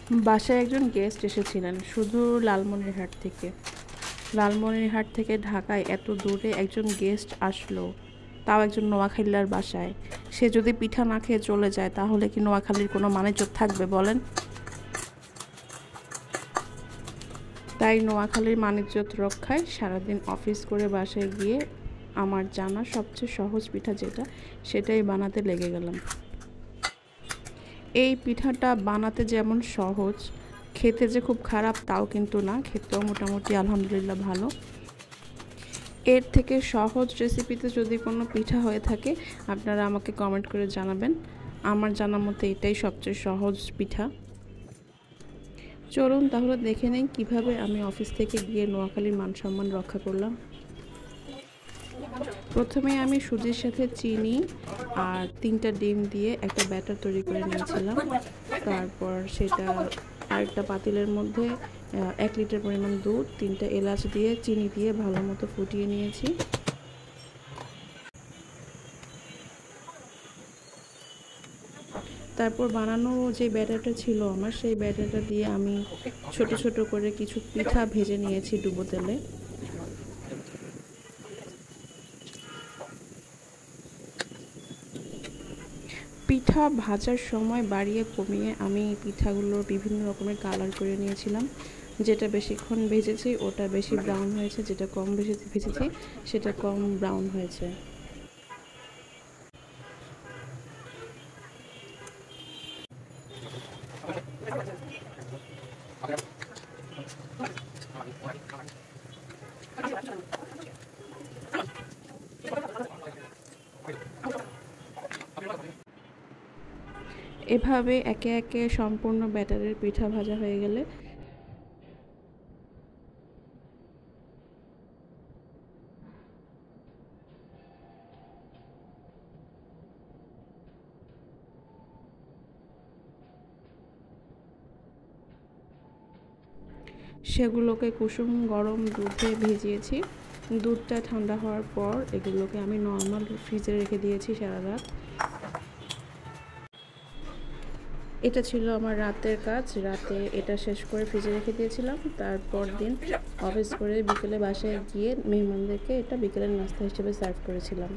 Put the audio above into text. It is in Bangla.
বাসায় একজন গেস্ট এসেছিলেন শুধু লালমনিরহাট থেকে। লালমনিরহাট থেকে ঢাকায় এত দূরে একজন গেস্ট আসলো, তাও একজন নোয়াখালীর বাসায়। সে যদি পিঠা না খেয়ে চলে যায় তাহলে কি নোয়াখালীর কোনো মানিজ্যত থাকবে বলেন? তাই নোয়াখালীর মানিজ্যত রক্ষায় সারাদিন অফিস করে বাসায় গিয়ে আমার জানা সবচেয়ে সহজ পিঠা যেটা, সেটাই বানাতে লেগে গেলাম। এই পিঠাটা বানাতে যেমন সহজ, খেতে যে খুব খারাপ তাও কিন্তু না, খেতেও মোটামুটি আলহামদুলিল্লাহ ভালো। এর থেকে সহজ রেসিপিতে যদি কোনো পিঠা হয়ে থাকে আপনারা আমাকে কমেন্ট করে জানাবেন। আমার জানা মতে এটাই সবচেয়ে সহজ পিঠা। চলুন তাহলে দেখে নেই কীভাবে আমি অফিস থেকে গিয়ে নোয়াখালীর মান সম্মান রক্ষা করলাম। প্রথমে আমি সুজির সাথে চিনি আর 3টা ডিম দিয়ে একটা ব্যাটার তৈরি করে নিয়েছিলাম। তারপর সেটা আরেকটা পাতিলের মধ্যে 1 লিটার পরিমাণ দুধ, 3টা এলাচ দিয়ে চিনি দিয়ে ভালো মতো ফুটিয়ে নিয়েছি। তারপর বানানো যে ব্যাটারটা ছিল আমার, সেই ব্যাটারটা দিয়ে আমি ছোট ছোট করে কিছু পিঠা ভেজে নিয়েছি ডুবো তেলে। পিঠা ভাজার সময় বাড়িয়ে কমিয়ে আমি পিঠাগুলোর বিভিন্ন রকমের কালার করে নিয়েছিলাম। যেটা বেশিক্ষণ ভেজেছি ওটা বেশি ব্রাউন হয়েছে, যেটা কম ভেজেছি সেটা কম ব্রাউন হয়েছে। এভাবে একে একে সম্পূর্ণ ব্যাটারের পিঠা ভাজা হয়ে গেলে সেগুলোকে কুসুম গরম দুধে ভিজিয়েছি। দুধটা ঠান্ডা হওয়ার পর এগুলোকে আমি নর্মাল ফ্রিজে রেখে দিয়েছি সারা রাত। এটা ছিল আমার রাতের কাজ। রাতে এটা শেষ করে ফ্রিজে রেখে দিয়েছিলাম। তারপর দিন অফিস করে বিকেলে বাসায় গিয়ে মেহমানদেরকে এটা বিকেলের নাস্তা হিসেবে সার্ভ করেছিলাম।